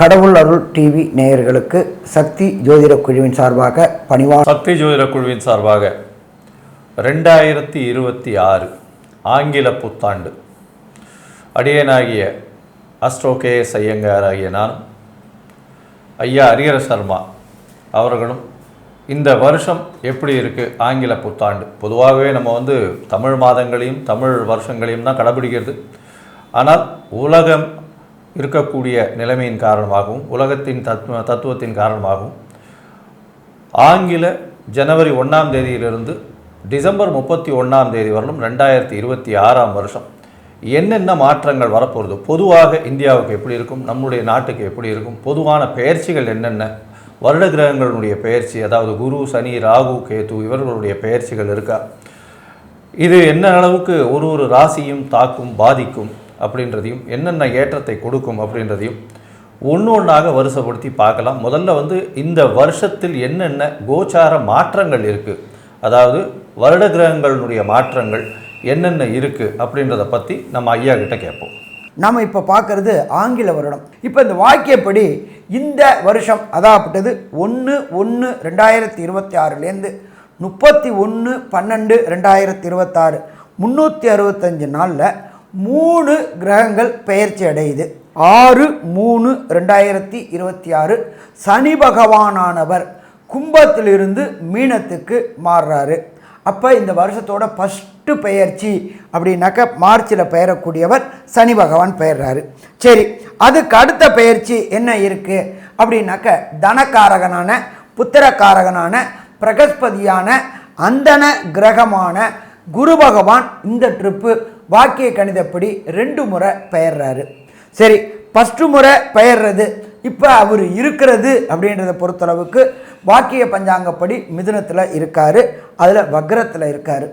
கடவுள் அருள் டிவி நேயர்களுக்கு சக்தி ஜோதிட குழுவின் சார்பாக சக்தி ஜோதிட குழுவின் சார்பாக 2026 ஆங்கில புத்தாண்டு அடியனாகிய அஸ்ட்ரோ கேஎஸ் ஐயங்கார் ஆகிய நான் ஐயா ஹரிஹர சர்மா அவர்களும் இந்த வருஷம் எப்படி இருக்குது ஆங்கில புத்தாண்டு. பொதுவாகவே நம்ம தமிழ் மாதங்களையும் தமிழ் வருஷங்களையும் தான் கடைபிடிக்கிறது. ஆனால் உலகம் இருக்கக்கூடிய நிலைமையின் காரணமாகவும் உலகத்தின் தத்துவத்தின் காரணமாகவும் ஆங்கில ஜனவரி 1ஆம் தேதியிலிருந்து டிசம்பர் 31ஆம் தேதி வரலும் 2026ஆம் வருஷம் என்னென்ன மாற்றங்கள் வரப்போகிறது, பொதுவாக இந்தியாவுக்கு எப்படி இருக்கும், நம்முடைய நாட்டுக்கு எப்படி இருக்கும், பொதுவான பெயர்ச்சிகள் என்னென்ன, வருட கிரகங்களுடைய பெயர்ச்சி, அதாவது குரு, சனி, ராகு, கேது இவர்களுடைய பெயர்ச்சிகள் இருக்கா, இது என்ன அளவுக்கு ஒரு ராசியும் தாக்கும் பாதிக்கும் அப்படின்றதையும் என்னென்ன ஏற்றத்தை கொடுக்கும் அப்படின்றதையும் ஒன்றாக வரிசைப்படுத்தி பார்க்கலாம். முதல்ல இந்த வருஷத்தில் என்னென்ன கோச்சார மாற்றங்கள் இருக்குது, அதாவது வருட கிரகங்களுடைய மாற்றங்கள் என்னென்ன இருக்குது அப்படின்றத பற்றி நம்ம ஐயா கிட்ட கேட்போம். நாம் இப்போ பார்க்குறது ஆங்கில வருடம். இப்போ இந்த வாக்கியப்படி இந்த வருஷம் அதாகப்பட்டது 1/1/2026 31/12/2026 365 நாளில் 3 கிரகங்கள் பெயர்ச்சி அடையுது. 6/3/2026 சனி பகவானானவர் கும்பத்திலிருந்து மீனத்துக்கு மாறுறாரு. அப்போ இந்த வருஷத்தோட ஃபஸ்ட்டு பெயர்ச்சி அப்படின்னாக்க மார்ச்சில் பெயரக்கூடியவர் சனி பகவான் பெயர்றாரு. சரி, அதுக்கு அடுத்த பெயர்ச்சி என்ன இருக்குது அப்படின்னாக்க தனக்காரகனான புத்திரக்காரகனான பிரகஸ்பதியான அந்தன கிரகமான குரு பகவான் இந்த ட்ரிப்பு வாக்கிய கணிதப்படி 2 முறை பெயர்றாரு. சரி, ஃபஸ்ட்டு முறை பெயர்றது இப்போ அவர் இருக்கிறது அப்படின்றத பொறுத்தளவுக்கு வாக்கிய பஞ்சாங்கப்படி மிதுனத்தில் இருக்கார், அதில் வக்ரத்தில் இருக்கார்.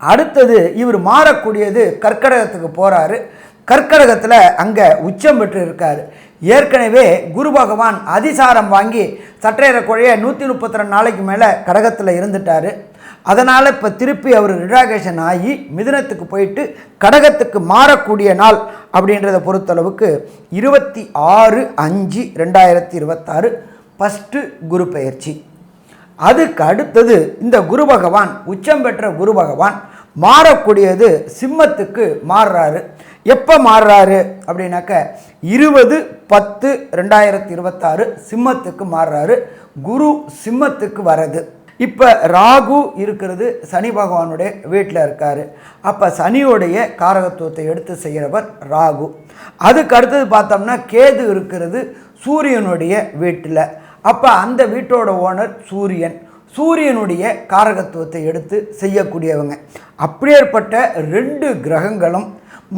அடுத்தது இவர் மாறக்கூடியது கர்க்கடகத்துக்கு போகிறாரு. கர்க்கடகத்தில் அங்கே உச்சம் பெற்று இருக்கார். ஏற்கனவே குரு பகவான் அதிசாரம் வாங்கி சற்றேறக்குறைய 132 நாளைக்கு மேலே கடகத்தில் இருந்துட்டார். அதனால் இப்போ திருப்பி அவர் ரிடாகேஷன் ஆகி மிதுனத்துக்கு போயிட்டு கடகத்துக்கு மாறக்கூடிய நாள் அப்படின்றத பொறுத்தளவுக்கு 26/5/2026 ஃபஸ்ட்டு குரு பெயர்ச்சி. அதுக்கு அடுத்தது இந்த குரு பகவான் உச்சம் பெற்ற குரு பகவான் மாறக்கூடியது சிம்மத்துக்கு மாறுறாரு. எப்போ மாறுறாரு அப்படின்னாக்க 20/10/2026 சிம்மத்துக்கு மாறுறாரு. குரு சிம்மத்துக்கு வர்றது. இப்போ ராகு இருக்கிறது சனி பகவானுடைய வீட்டில் இருக்கார். அப்போ சனியோடைய காரகத்துவத்தை எடுத்து செய்கிறவர் ராகு. அதுக்கு அடுத்தது பார்த்தோம்னா கேது இருக்கிறது சூரியனுடைய வீட்டில். அப்போ அந்த வீட்டோட ஓனர் சூரியன், சூரியனுடைய காரகத்துவத்தை எடுத்து செய்யக்கூடியவங்க. அப்படியேற்பட்ட 2 கிரகங்களும்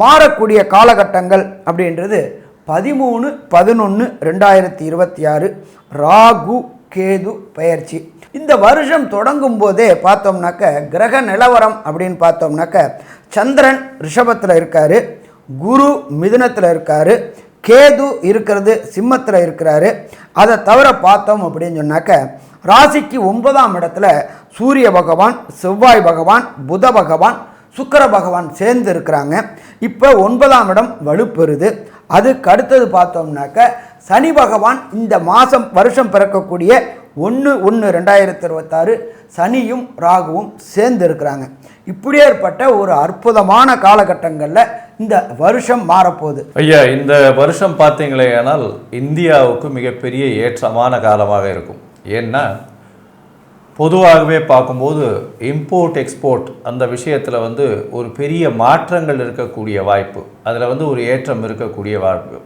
மாறக்கூடிய காலகட்டங்கள் அப்படின்றது 13/11/2026 ராகு கேது பெயர்ச்சி. இந்த வருஷம் தொடங்கும் போதே பார்த்தோம்னாக்க கிரக நிலவரம் அப்படின்னு பார்த்தோம்னாக்க சந்திரன் ரிஷபத்தில் இருக்கார், குரு மிதுனத்தில் இருக்கார், கேது இருக்கிறது சிம்மத்தில் இருக்கிறாரு. அதை தவிர பார்த்தோம் அப்படின்னு சொன்னாக்க ராசிக்கு 9ஆம் இடத்துல சூரிய பகவான், செவ்வாய் பகவான், புத பகவான், சுக்கிர பகவான் சேர்ந்து இருக்கிறாங்க. இப்போ 9ஆம் இடம் வலுப்பெறுது. அதுக்கு அடுத்தது பார்த்தோம்னாக்க சனி பகவான் இந்த வருஷம் பிறக்கக்கூடிய 1/1/2026 சனியும் ராகுவும் சேர்ந்து இருக்கிறாங்க. இப்படி ஏற்பட்ட ஒரு அற்புதமான காலகட்டங்களில் இந்த வருஷம் மாறப்போகுது. ஐயா, இந்த வருஷம் பார்த்தீங்களே ஆனால் இந்தியாவுக்கு மிகப்பெரிய ஏற்றமான காலமாக இருக்கும். ஏன்னா பொதுவாகவே பார்க்கும்போது இம்போர்ட் எக்ஸ்போர்ட் அந்த விஷயத்தில் ஒரு பெரிய மாற்றங்கள் இருக்கக்கூடிய வாய்ப்பு, அதில் ஒரு ஏற்றம் இருக்கக்கூடிய வாய்ப்பு,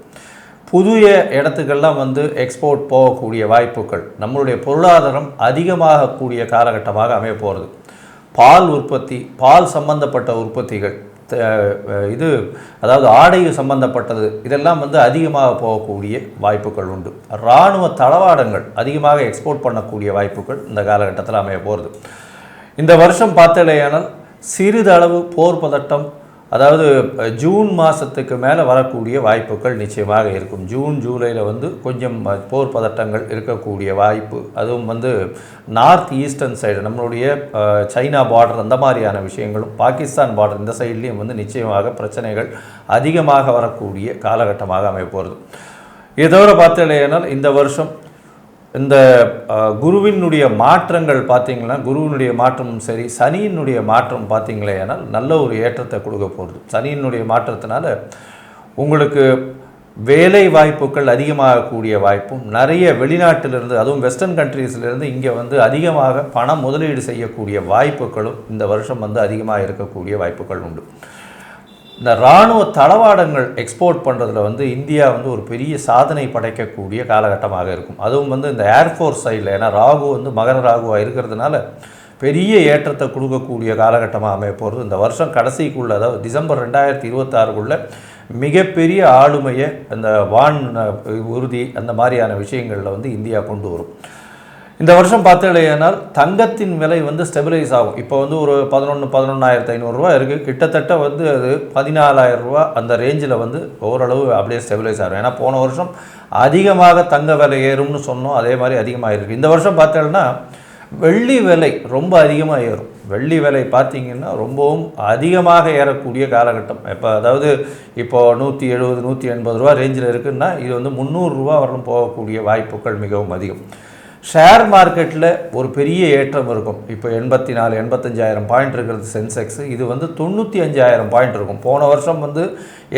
புதிய இடத்துக்கெல்லாம் எக்ஸ்போர்ட் போகக்கூடிய வாய்ப்புகள், நம்மளுடைய பொருளாதாரம் அதிகமாகக்கூடிய காலகட்டமாக அமைய போகிறது. பால் உற்பத்தி, பால் சம்பந்தப்பட்ட உற்பத்திகள், அதாவது ஆடை சம்பந்தப்பட்டது, இதெல்லாம் அதிகமாக போகக்கூடிய வாய்ப்புகள் உண்டு. இராணுவ தளவாடங்கள் அதிகமாக எக்ஸ்போர்ட் பண்ணக்கூடிய வாய்ப்புகள் இந்த காலகட்டத்தில் அமைய போகிறது. இந்த வருஷம் பார்த்தலையானால் சிறிதளவு போர் பதட்டம், அதாவது ஜூன் மாதத்துக்கு மேலே வரக்கூடிய வாய்ப்புகள் நிச்சயமாக இருக்கும். ஜூன் ஜூலையில் கொஞ்சம் போர் பதட்டங்கள் இருக்கக்கூடிய வாய்ப்பு, அதுவும் நார்த் ஈஸ்டர்ன் சைடு நம்மளுடைய சைனா பார்டர் அந்த மாதிரியான விஷயங்களும், பாகிஸ்தான் பார்டர் இந்த சைட்லேயும் நிச்சயமாக பிரச்சனைகள் அதிகமாக வரக்கூடிய காலகட்டமாக அமைய போகிறது. இதை தவிர பார்த்தீங்கன்னா இந்த வருஷம் இந்த குருவினுடைய மாற்றங்கள் பார்த்தீங்கன்னா குருவினுடைய மாற்றமும் சரி, சனியினுடைய மாற்றம் பார்த்தீங்களேனால் நல்ல ஒரு ஏற்றத்தை கொடுக்க போகிறது. சனியினுடைய மாற்றத்தினால உங்களுக்கு வேலை வாய்ப்புகள் அதிகமாகக்கூடிய வாய்ப்பும், நிறைய வெளிநாட்டிலிருந்து அதுவும் வெஸ்டர்ன் கண்ட்ரீஸ்லேருந்து இங்கே வந்து அதிகமாக பணம் முதலீடு செய்யக்கூடிய வாய்ப்புகளும் இந்த வருஷம் வந்து அதிகமாக இருக்கக்கூடிய வாய்ப்புகள் உண்டு. இந்த இராணுவ தளவாடங்கள் எக்ஸ்போர்ட் பண்ணுறதுல வந்து இந்தியா வந்து ஒரு பெரிய சாதனை படைக்கக்கூடிய காலகட்டமாக இருக்கும். அதுவும் வந்து இந்த ஏர்ஃபோர்ஸ் சைடில், ஏன்னா ராகு வந்து மகர ராகுவாக இருக்கிறதுனால பெரிய ஏற்றத்தை கொடுக்கக்கூடிய காலகட்டமாக அமைய போகிறது. இந்த வருஷம் கடைசிக்குள்ளே, அதாவது டிசம்பர் 2026க்குள்ளே மிகப்பெரிய ஆளுமையை அந்த வான் உறுதி அந்த மாதிரியான விஷயங்களில் வந்து இந்தியா கொண்டு வரும். இந்த வருஷம் பார்த்தீங்கன்னா தங்கத்தின் விலை வந்து ஸ்டெபிலைஸ் ஆகும். இப்போ வந்து ஒரு 11,500 ரூபா இருக்குது. கிட்டத்தட்ட வந்து அது 14,000 ரூபா அந்த ரேஞ்சில் வந்து ஓரளவு அப்படியே ஸ்டெபிலைஸ் ஆகும். ஏன்னா போன வருஷம் அதிகமாக தங்க விலை ஏறும்னு சொன்னோம், அதே மாதிரி அதிகமாக இருக்குது. இந்த வருஷம் பார்த்தீங்கன்னா வெள்ளி விலை ரொம்ப அதிகமாக ஏறும். வெள்ளி விலை பார்த்திங்கன்னா ரொம்பவும் அதிகமாக ஏறக்கூடிய காலகட்டம். இப்போ அதாவது இப்போது 170 180 ரூபா ரேஞ்சில் இருக்குதுன்னா இது வந்து 300 ரூபா வரலும் போகக்கூடிய வாய்ப்புகள் மிகவும் அதிகம். ஷேர் மார்க்கெட்டில் ஒரு பெரிய ஏற்றம் இருக்கும். இப்போ 85,000 பாயிண்ட் இருக்கிறது சென்செக்ஸு. இது வந்து 95,000 பாயிண்ட் இருக்கும். போன வருஷம் வந்து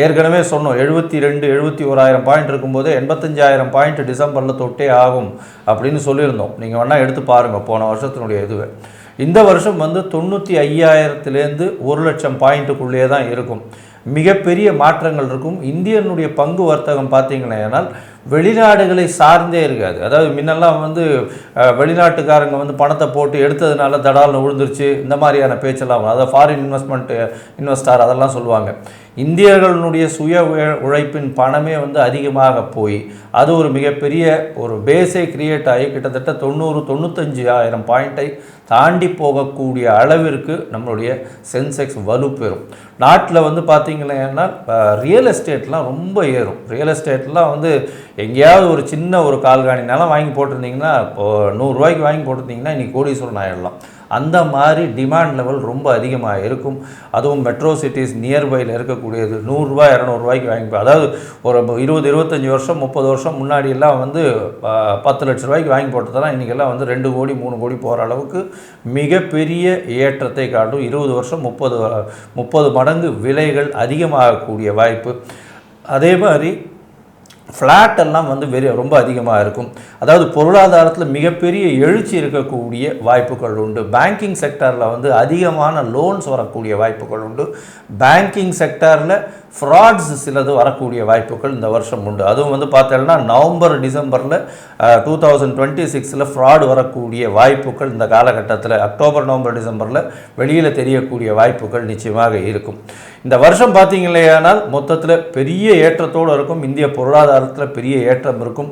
ஏற்கனவே சொன்னோம் 71,000 பாயிண்ட் இருக்கும்போது 85,000 பாயிண்ட் டிசம்பரில் தொட்டே ஆகும் அப்படின்னு சொல்லியிருந்தோம். நீங்கள் வேணால் எடுத்து பாருங்கள் போன வருஷத்தினுடைய இதுவே. இந்த வருஷம் வந்து 95,000லேருந்து 1,00,000 பாயிண்ட்டுக்குள்ளேயே தான் இருக்கும். மிகப்பெரிய மாற்றங்கள் இருக்கும். இந்தியனுடைய பங்கு வர்த்தகம் பார்த்தீங்கன்னா வெளிநாடுகளை சார்ந்தே இருக்காது. அதாவது முன்னெல்லாம் வந்து வெளிநாட்டுக்காரங்க வந்து பணத்தை போட்டு எடுத்ததுனால தடால்னு விழுந்துருச்சு இந்த மாதிரியான பேச்செல்லாம், அதாவது ஃபாரின் இன்வெஸ்டார் அதெல்லாம் சொல்லுவாங்க. இந்தியர்களுடைய சுய உழைப்பின் பணமே வந்து அதிகமாக போய் அது ஒரு மிகப்பெரிய ஒரு பேஸே கிரியேட் ஆகி கிட்டத்தட்ட 95,000 பாயிண்ட்டை தாண்டி போகக்கூடிய அளவிற்கு நம்மளுடைய சென்செக்ஸ் வலுப்பெறும். நாட்டில் வந்து பார்த்திங்கன்னா ரியல் எஸ்டேட்லாம் ரொம்ப ஏறும். ரியல் எஸ்டேட்லாம் வந்து எங்கேயாவது ஒரு சின்ன ஒரு கால்காணி நிலம் வாங்கி போட்டிருந்தீங்கன்னா, இப்போது 100 ரூபாய்க்கு வாங்கி போட்டிருந்தீங்கன்னா இன்றைக்கி கோடீஸ்வரன் ஆகிடலாம். அந்த மாதிரி டிமாண்ட் லெவல் ரொம்ப அதிகமாக இருக்கும். அதுவும் மெட்ரோ சிட்டிஸ் நியர்பையில் இருக்கக்கூடியது 100 ரூபாய் 200 ரூபாய்க்கு வாங்கி, அதாவது ஒரு 20-25 வருஷம் 30 வருஷம் முன்னாடியெல்லாம் வந்து 10 லட்ச ரூபாய்க்கு வாங்கி போட்டதெல்லாம் இன்றைக்கெல்லாம் வந்து 2 கோடி 3 கோடி போகிற அளவுக்கு மிகப்பெரிய ஏற்றத்தை காட்டும். 20 வருஷம் 30 மடங்கு விலைகள் அதிகமாகக்கூடிய வாய்ப்பு. அதே மாதிரி ஃப்ளாட்டெல்லாம் வந்து ரொம்ப அதிகமாக இருக்கும். அதாவது பொருளாதாரத்தில் மிகப்பெரிய எழுச்சி இருக்கக்கூடிய வாய்ப்புகள் உண்டு. பேங்கிங் செக்டரில் வந்து அதிகமான லோன்ஸ் வரக்கூடிய வாய்ப்புகள் உண்டு. பேங்கிங் செக்டரில் ஃப்ராட்ஸ் சிலது வரக்கூடிய வாய்ப்புகள் இந்த வருஷம் உண்டு. அதுவும் வந்து பார்த்தோம்னா நவம்பர் டிசம்பரில் 2026 ஃப்ராடு வரக்கூடிய வாய்ப்புகள் இந்த காலகட்டத்தில் அக்டோபர் நவம்பர் டிசம்பரில் வெளியில் தெரியக்கூடிய வாய்ப்புகள் நிச்சயமாக இருக்கும். இந்த வருஷம் பார்த்தீங்களேயானால் மொத்தத்தில் பெரிய ஏற்றத்தோடு இருக்கும். இந்திய பொருளாதாரத்தில் பெரிய ஏற்றம் இருக்கும்.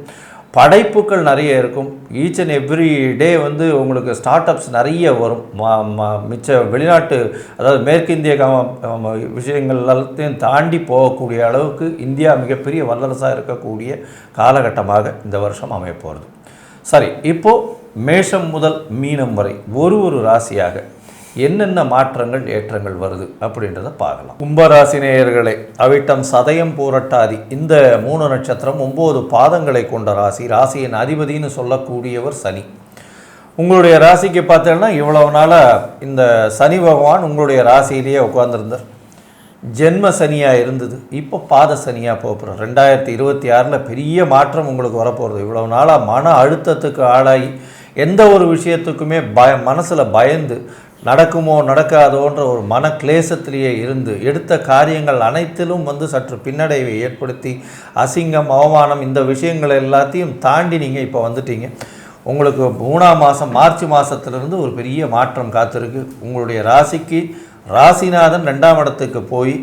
படைப்புகள் நிறைய இருக்கும். ஈச் அண்ட் எவ்ரி டே வந்து உங்களுக்கு ஸ்டார்ட் அப்ஸ் நிறைய வரும். மிச்ச வெளிநாட்டு, அதாவது மேற்கிந்திய விஷயங்கள் எல்லாத்தையும் தாண்டி போகக்கூடிய அளவுக்கு இந்தியா மிகப்பெரிய வல்லரசாக இருக்கக்கூடிய காலகட்டமாக இந்த வருஷம் அமையப்போகிறது. சரி, இப்போது மேஷம் முதல் மீனம் வரை ஒரு ராசியாக என்னென்ன மாற்றங்கள் ஏற்றங்கள் வருது அப்படின்றத பார்க்கலாம். கும்பராசி நேயர்களே, அவிட்டம் சதயம் பூரட்டாதி இந்த 3 நட்சத்திரம் 9 பாதங்களை கொண்ட ராசி. ராசியின் அதிபதினு சொல்லக்கூடியவர் சனி. உங்களுடைய ராசிக்கு பார்த்தீங்கன்னா இவ்வளவு நாளாக இந்த சனி பகவான் உங்களுடைய ராசியிலேயே உட்கார்ந்துருந்தார். ஜென்ம சனியாக இருந்தது, இப்போ பாத சனியாக போகிறோம். 2026 பெரிய மாற்றம் உங்களுக்கு வரப்போகிறது. இவ்வளவு நாளாக மன அழுத்தத்துக்கு ஆளாகி எந்த ஒரு விஷயத்துக்குமே மனசில் பயந்து நடக்குமோ நடக்காதோன்ற ஒரு மன கிளேசத்திலேயே இருந்து எடுத்த காரியங்கள் அனைத்திலும் வந்து சற்று பின்னடைவை ஏற்படுத்தி அசிங்கம் அவமானம் இந்த விஷயங்கள் எல்லாத்தையும் தாண்டி நீங்கள் இப்போ வந்துட்டீங்க. உங்களுக்கு 3ஆம் மாதம் மார்ச் மாதத்துலேருந்து ஒரு பெரிய மாற்றம் காத்திருக்கு. உங்களுடைய ராசிக்கு ராசிநாதன் 2ஆம் இடத்துக்கு போய்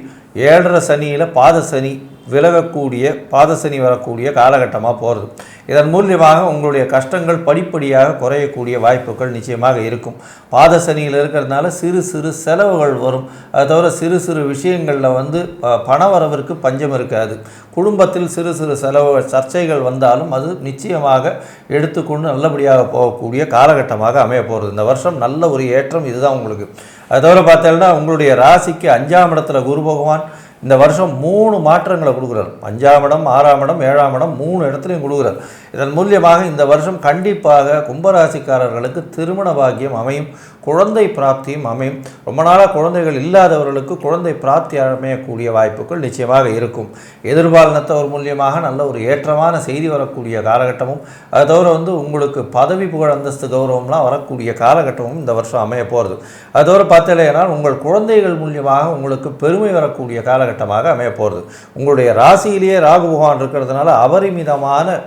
7.5 சனியில் பாத சனி விலகக்கூடிய, பாத சனி வரக்கூடிய காலகட்டமாக போகிறது. இதன் மூலியமாக உங்களுடைய கஷ்டங்கள் படிப்படியாக குறையக்கூடிய வாய்ப்புகள் நிச்சயமாக இருக்கும். பாத சனியில் இருக்கிறதுனால சிறு சிறு செலவுகள் வரும். அது தவிர சிறு சிறு விஷயங்களில் வந்து பணவரவிற்கு பஞ்சம் இருக்காது. குடும்பத்தில் சிறு சிறு செலவுகள் சர்ச்சைகள் வந்தாலும் அது நிச்சயமாக எடுத்துக்கொண்டு நல்லபடியாக போகக்கூடிய காலகட்டமாக அமைய போகிறது. இந்த வருஷம் நல்ல ஒரு ஏற்றம் இதுதான் உங்களுக்கு. அது தவிர பார்த்தீங்கன்னா உங்களுடைய ராசிக்கு 5ஆம் இடத்துல குரு பகவான் இந்த வருஷம் 3 மாற்றங்களை கொடுக்குறார். 5ஆம் இடம், 6ஆம் இடம், 7ஆம் இடம் 3 இடத்துலையும் கொடுக்குறார். இதன் மூலியமாக இந்த வருஷம் கண்டிப்பாக கும்பராசிக்காரர்களுக்கு திருமண பாக்கியம் அமையும், குழந்தை பிராப்தியும் அமையும். ரொம்ப நாளாக குழந்தைகள் இல்லாதவர்களுக்கு குழந்தை பிராப்தி அமையக்கூடிய வாய்ப்புகள் நிச்சயமாக இருக்கும். எதிர்பாலினத்தவர் மூலியமாக நல்ல ஒரு ஏற்றமான செய்தி வரக்கூடிய காலகட்டமும், அதை தவிர உங்களுக்கு பதவி புகழ் அந்தஸ்து கௌரவம்லாம் வரக்கூடிய காலகட்டமும் இந்த வருஷம் அமைய போகிறது. அது தவிர பார்த்தீங்கன்னா உங்கள் குழந்தைகள் மூலியமாக உங்களுக்கு பெருமை வரக்கூடிய காலகட்டமாக அமைய போகிறது. உங்களுடைய ராசியிலேயே ராகு பகவான் இருக்கிறதுனால அபரிமிதமான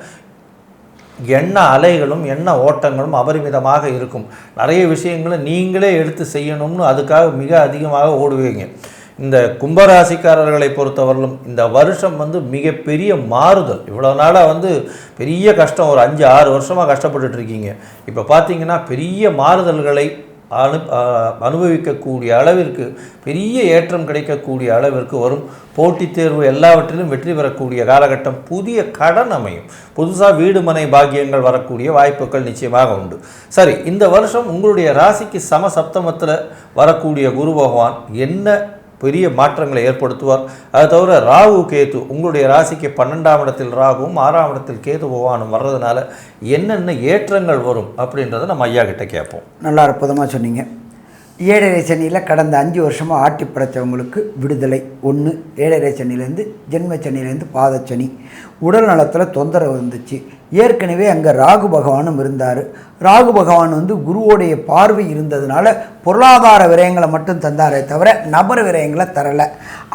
எண்ண அலைகளும் எண்ண ஓட்டங்களும் அபரிமிதமாக இருக்கும். நிறைய விஷயங்களை நீங்களே எடுத்து செய்யணும்னு அதுக்காக மிக அதிகமாக ஓடுவீங்க. இந்த கும்பராசிக்காரர்களை பொறுத்தவரையிலும் இந்த வருஷம் மிகப்பெரிய மாறுதல். இவ்வளோ நாளாக பெரிய கஷ்டம், ஒரு 5-6 வருஷமாக கஷ்டப்பட்டுட்டு இருக்கீங்க. இப்போ பார்த்தீங்கன்னா பெரிய மாறுதல்களை அனுபவிக்கக்கூடிய அளவிற்கு, பெரிய ஏற்றம் கிடைக்கக்கூடிய அளவிற்கு வரும். போட்டித் தேர்வு எல்லாவற்றிலும் வெற்றி பெறக்கூடிய காலகட்டம். புதிய கடன் அமையும். புதுசாக வீடு மனை பாக்கியங்கள் வரக்கூடிய வாய்ப்புகள் நிச்சயமாக உண்டு. சரி, இந்த வருஷம் உங்களுடைய ராசிக்கு சமசப்தமத்தில் வரக்கூடிய குரு பகவான் என்ன பெரிய மாற்றங்களை ஏற்படுத்துவார். அது தவிர ராகு கேது உங்களுடைய ராசிக்கு 12ஆம் இடத்தில் ராகுவும் 6ஆம் இடத்தில் கேது பகவானும் வர்றதுனால என்னென்ன ஏற்றங்கள் வரும் அப்படின்றத நம்ம ஐயா கிட்ட கேட்போம். நல்லா அற்புதமாக சொன்னீங்க. 7.5 சனியில் கடந்த 5 வருஷமாக ஆட்டி படைத்தவங்களுக்கு விடுதலை. 1 7.5 சனிலேருந்து ஜென்ம சனிலேருந்து பாதச்சனி. உடல் நலத்தில் தொந்தரவு இருந்துச்சு. ஏற்கனவே அங்கே ராகு பகவானும் இருந்தார். ராகு பகவான் குருவோடைய பார்வை இருந்ததுனால பொருளாதார விரயங்களை மட்டும் தந்தாரே தவிர நபர் விரயங்களை தரலை.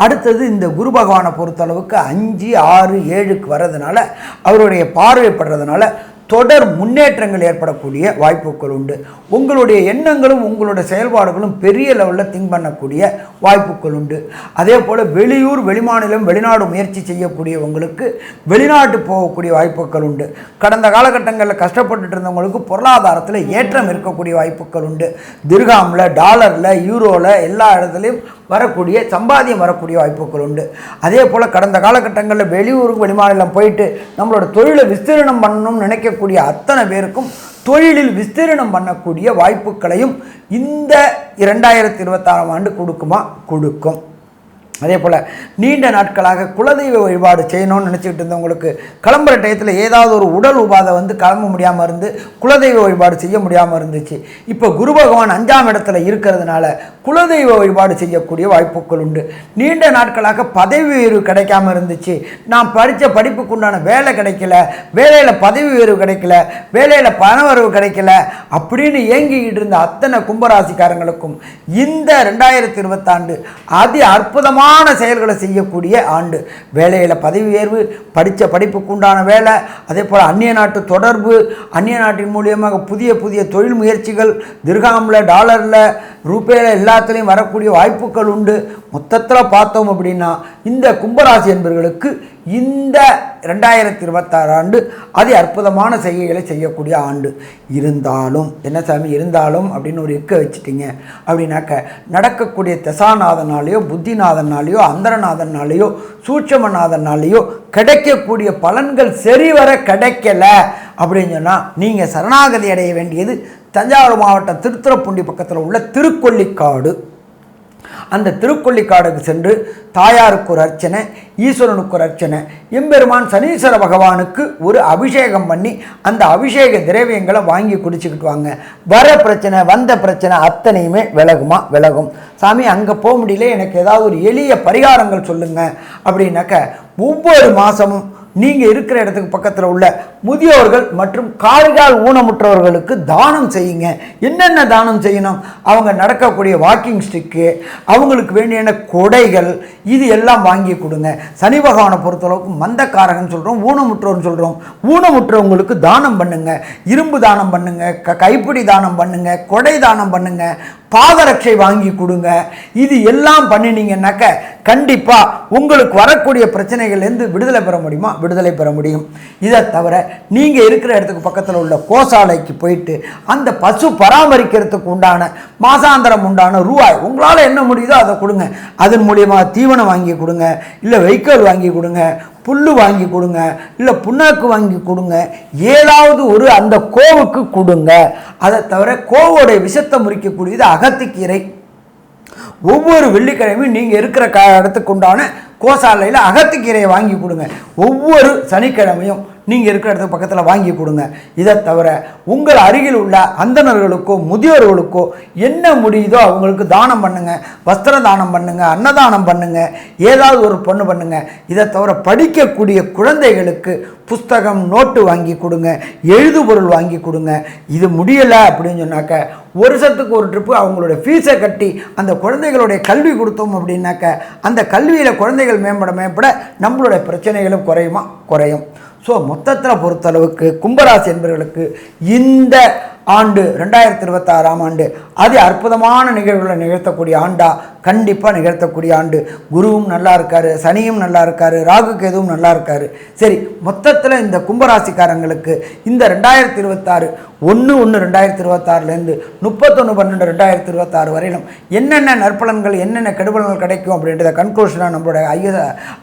அடுத்தது இந்த குரு பகவானை பொறுத்தளவுக்கு 5, 6, 7க்கு வர்றதுனால அவருடைய பார்வைப்படுறதுனால தொடர் முன்னேற்றங்கள் ஏற்படக்கூடிய வாய்ப்புகள் உண்டு. உங்களுடைய எண்ணங்களும் உங்களுடைய செயல்பாடுகளும் பெரிய லெவலில் திங்க் பண்ணக்கூடிய வாய்ப்புகள் உண்டு. அதே போல் வெளியூர், வெளிமாநிலம், வெளிநாடு முயற்சி செய்யக்கூடியவங்களுக்கு வெளிநாட்டு போகக்கூடிய வாய்ப்புகள் உண்டு. கடந்த காலகட்டங்களில் கஷ்டப்பட்டுட்டு இருந்தவங்களுக்கு பொருளாதாரத்தில் ஏற்றம் இருக்கக்கூடிய வாய்ப்புகள் உண்டு. திர்ஹாமில், டாலரில், யூரோவில் எல்லா இடத்துலையும் வரக்கூடிய சம்பாதியம் வரக்கூடிய வாய்ப்புகள் உண்டு. அதே போல் கடந்த காலகட்டங்களில் வெளியூருக்கு வெளிமாநிலம் போயிட்டு நம்மளோட தொழிலை விஸ்தீரணம் பண்ணணும்னு நினைக்கக்கூடிய அத்தனை பேருக்கும் தொழிலில் விஸ்தீரணம் பண்ணக்கூடிய வாய்ப்புகளையும் இந்த 2026ஆம் ஆண்டு கொடுக்கும். அதே போல் நீண்ட நாட்களாக குலதெய்வ வழிபாடு செய்யணும்னு நினச்சிக்கிட்டு இருந்தவங்களுக்கு கிளம்புற டயத்தில் ஏதாவது ஒரு உடல் உபாதை கிளம்ப முடியாமல் இருந்து குலதெய்வ வழிபாடு செய்ய முடியாமல் இருந்துச்சு. இப்போ குரு பகவான் 5ஆம் இடத்துல இருக்கிறதுனால குலதெய்வ வழிபாடு செய்யக்கூடிய வாய்ப்புகள் உண்டு. நீண்ட நாட்களாக பதவி உயர்வு கிடைக்காமல் இருந்துச்சு. நான் படித்த படிப்புக்கு உண்டான வேலை கிடைக்கல, வேலையில் பதவி உயர்வு கிடைக்கல, வேலையில் பணவரவு கிடைக்கல அப்படின்னு ஏங்கிக்கிட்டு இருந்த அத்தனை கும்பராசிக்காரங்களுக்கும் இந்த 2026 ஆண்டு அதி அற்புதமான செயல்களை செய்யக்கூடிய ஆண்டு. வேலையில் பதவி உயர்வு, படித்த படிப்புக்கு உண்டான வேலை, அதே போல் அந்நிய நாட்டு தொடர்பு, அந்நிய நாட்டின் மூலியமாக புதிய புதிய தொழில் முயற்சிகள், திர்ஹாமில், டாலரில், ரூபேல எல்லாத்துலேயும் வரக்கூடிய வாய்ப்புகள் உண்டு. மொத்தத்தில் பார்த்தோம் அப்படின்னா இந்த கும்பராசி என்பவர்களுக்கு இந்த 2026 ஆண்டு அதி அற்புதமான செய்கைகளை செய்யக்கூடிய ஆண்டு. இருந்தாலும் என்ன சாமி இருந்தாலும் அப்படின்னு ஒரு இக்க வச்சுட்டிங்க அப்படின்னாக்க நடக்கக்கூடிய தசாநாதனாலேயோ, புத்திநாதனாலேயோ, அந்தரநாதனாலேயோ, சூட்சமநாதனாலேயோ கிடைக்கக்கூடிய பலன்கள் சரிவர கிடைக்கல அப்படின்னு சொன்னால் நீங்கள் சரணாகதி அடைய வேண்டியது தஞ்சாவூர் மாவட்டம் திருத்துறைப்பூண்டி பக்கத்தில் உள்ள திருக்கொள்ளிக்காடு. அந்த திருக்கொள்ளிக்காடுக்கு சென்று தாயாருக்கு ஒரு அர்ச்சனை, ஈஸ்வரனுக்கு ஒரு அர்ச்சனை, எம்பெருமான் சனீஸ்வர பகவானுக்கு ஒரு அபிஷேகம் பண்ணி அந்த அபிஷேக திரவியங்களை வாங்கி குடிச்சுக்கிட்டு வாங்க. வர பிரச்சனை, வந்த பிரச்சனை அத்தனையுமே விலகும். சாமி அங்கே போக முடியல, எனக்கு ஏதாவது ஒரு எளிய பரிகாரங்கள் சொல்லுங்கள் அப்படின்னாக்க ஒவ்வொரு மாதமும் நீங்கள் இருக்கிற இடத்துக்கு பக்கத்தில் உள்ள முதியோர்கள் மற்றும் கால்கால் ஊனமுற்றவர்களுக்கு தானம் செய்யுங்க. என்னென்ன தானம் செய்யணும்? அவங்க நடக்கக்கூடிய வாக்கிங் ஸ்டிக்கு, அவங்களுக்கு வேண்டிய கொடைகள், இது எல்லாம் வாங்கி கொடுங்க. சனி பகவானை பொறுத்தளவுக்கு மந்தக்காரகன்னு சொல்கிறோம், ஊனமுற்றோர்னு சொல்கிறோம். ஊனமுற்றவங்களுக்கு தானம் பண்ணுங்க, இரும்பு தானம் பண்ணுங்க, கைப்பிடி தானம் பண்ணுங்க, கொடை தானம் பண்ணுங்க, பாதரட்சை வாங்கி கொடுங்க. இது எல்லாம் பண்ணினீங்கன்னாக்க கண்டிப்பாக உங்களுக்கு வரக்கூடிய பிரச்சனைகள்லேருந்து விடுதலை பெற முடியும். இதை தவிர நீங்கள் இருக்கிற இடத்துக்கு பக்கத்தில் உள்ள கோசாலைக்கு போயிட்டு அந்த பசு பராமரிக்கிறதுக்கு உண்டான மாசாந்திரம் உண்டான ரூபாய் உங்களால் என்ன முடியுதோ அதை கொடுங்க. அதன் மூலியமாக தீவனம் வாங்கி கொடுங்க, இல்லை வைக்கோல் வாங்கி கொடுங்க, புல்லு வாங்கி கொடுங்க, இல்லை புண்ணாக்கு வாங்கி கொடுங்க, ஏதாவது ஒரு அந்த கோவுக்கு கொடுங்க. அதை தவிர கோவோடைய விஷத்தை முறிக்கக்கூடியது அகத்திக்கீரை. ஒவ்வொரு வெள்ளிக்கிழமையும் நீங்கள் இருக்கிற இடத்துக்கு உண்டான கோசாலையில் அகத்திக்கீரையை வாங்கி கொடுங்க. ஒவ்வொரு சனிக்கிழமையும் நீங்கள் இருக்கிற இடத்துக்கு பக்கத்தில் வாங்கி கொடுங்க. இதை தவிர உங்கள் அருகில் உள்ள அந்தணர்களுக்கோ முதியோர்களுக்கோ என்ன முடியுதோ அவங்களுக்கு தானம் பண்ணுங்கள். வஸ்திர தானம் பண்ணுங்கள், அன்னதானம் பண்ணுங்கள், ஏதாவது ஒரு பொண்ணு பண்ணுங்கள். இதை தவிர படிக்கக்கூடிய குழந்தைகளுக்கு புஸ்தகம் நோட்டு வாங்கி கொடுங்க, எழுதுபொருள் வாங்கி கொடுங்க. இது முடியலை அப்படின்னு சொன்னாக்க வருஷத்துக்கு ஒரு ட்ரிப்பு அவங்களுடைய ஃபீஸை கட்டி அந்த குழந்தைகளுடைய கல்வி கொடுத்தோம் அப்படின்னாக்க அந்த கல்வியில் குழந்தைகள் மேம்பட நம்மளுடைய பிரச்சனைகளும் குறையும். ஸோ மொத்தத்தில் பொறுத்தளவுக்கு கும்பராசி என்பவர்களுக்கு இந்த ஆண்டு 2026ஆம் ஆண்டு அது அற்புதமான நிகழ்வுகளை நிகழ்த்தக்கூடிய ஆண்டா கண்டிப்பாக நிகழ்த்தக்கூடிய ஆண்டு. குருவும் நல்லா இருக்கார், சனியும் நல்லா இருக்கார், ராகு கேதுவும் நல்லா இருக்கார். சரி, மொத்தத்தில் இந்த கும்பராசிக்காரங்களுக்கு இந்த 2026 1/1/2026லேருந்து 31/12/2026 வரையிலும் என்னென்ன நற்பலன்கள் என்னென்ன கெடுபலன்கள் கிடைக்கும் அப்படின்றத கன்க்ளூஷனாக நம்மளோட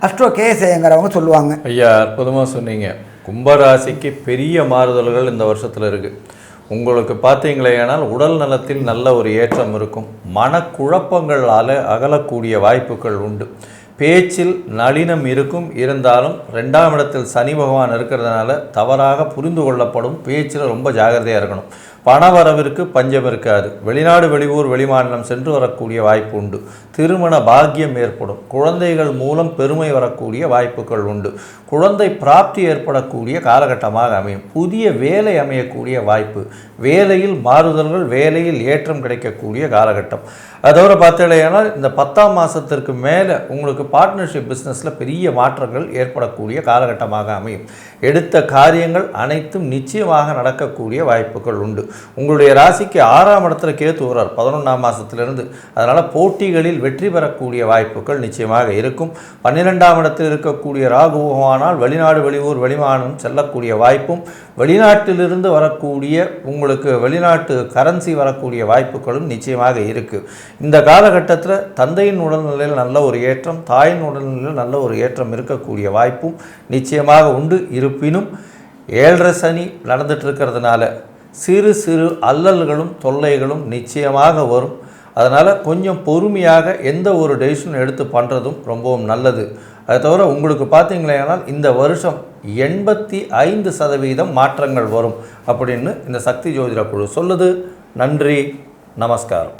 அஸ்ட்ரோ கேஎஸ் ஐயங்காரவங்க சொல்லுவாங்க. ஐயா, அற்புதமாக சொன்னீங்க. கும்பராசிக்கு பெரிய மாறுதல்கள் இந்த வருஷத்தில் இருக்குது. உங்களுக்கு பார்த்தீங்களேனால் உடல் நலத்தில் நல்ல ஒரு ஏற்றம் இருக்கும். மனக்குழப்பங்களால் அகலக்கூடிய வாய்ப்புகள் உண்டு. பேச்சில் நளினம் இருந்தாலும் 2ஆம் இடத்தில் சனி பகவான் இருக்கிறதுனால தவறாக புரிந்து கொள்ளப்படும். பேச்சில் ரொம்ப ஜாகிரதையாக இருக்கணும். பணவரவிற்கு பஞ்சம் இருக்காது. வெளிநாடு வெளியூர் வெளிமாநிலம் சென்று வரக்கூடிய வாய்ப்பு உண்டு. திருமண பாக்கியம் ஏற்படும். குழந்தைகள் மூலம் பெருமை வரக்கூடிய வாய்ப்புகள் உண்டு. குழந்தை பிராப்தி ஏற்படக்கூடிய காலகட்டமாக அமையும். புதிய வேலை அமையக்கூடிய வாய்ப்பு, வேலையில் மாறுதல்கள், வேலையில் ஏற்றம் கிடைக்கக்கூடிய காலகட்டம். அதோட பார்த்தீங்கன்னா இந்த 10ஆம் மாதத்திற்கு மேலே உங்களுக்கு பார்ட்னர்ஷிப் பிஸ்னஸில் பெரிய மாற்றங்கள் ஏற்படக்கூடிய காலகட்டமாக அமையும். எடுத்த காரியங்கள் அனைத்தும் நிச்சயமாக நடக்கக்கூடிய வாய்ப்புகள் உண்டு. உங்களுடைய ராசிக்கு 6ஆம் இடத்துல கேத்து வர்றார் 11ஆம் மாதத்திலிருந்து. அதனால் போட்டிகளில் வெற்றி பெறக்கூடிய வாய்ப்புகள் நிச்சயமாக இருக்கும். 12ஆம் இடத்தில் இருக்கக்கூடிய ராகு பகவானால் வெளிநாடு வெளியூர் வெளிமாநிலம் செல்லக்கூடிய வாய்ப்பும், வெளிநாட்டிலிருந்து வரக்கூடிய உங்களுக்கு வெளிநாட்டு கரன்சி வரக்கூடிய வாய்ப்புகளும் நிச்சயமாக இருக்குது. இந்த காலகட்டத்தில் தந்தையின் உடல்நிலையில் நல்ல ஒரு ஏற்றம், தாயின் உடல்நிலையில் நல்ல ஒரு ஏற்றம் இருக்கக்கூடிய வாய்ப்பும் நிச்சயமாக உண்டு. இருப்பினும் 7.5 சனி நடந்துட்டு இருக்கிறதுனால சிறு சிறு அல்லல்களும் தொல்லைகளும் நிச்சயமாக வரும். அதனால் கொஞ்சம் பொறுமையாக எந்த ஒரு டெசிஷன் எடுத்து பண்ணுறதும் ரொம்பவும் நல்லது. அதை தவிர உங்களுக்கு பார்த்தீங்களேனால் இந்த வருஷம் 85% மாற்றங்கள் வரும் அப்படின்னு இந்த சக்தி ஜோதிட குழு சொல்லுது. நன்றி, நமஸ்காரம்.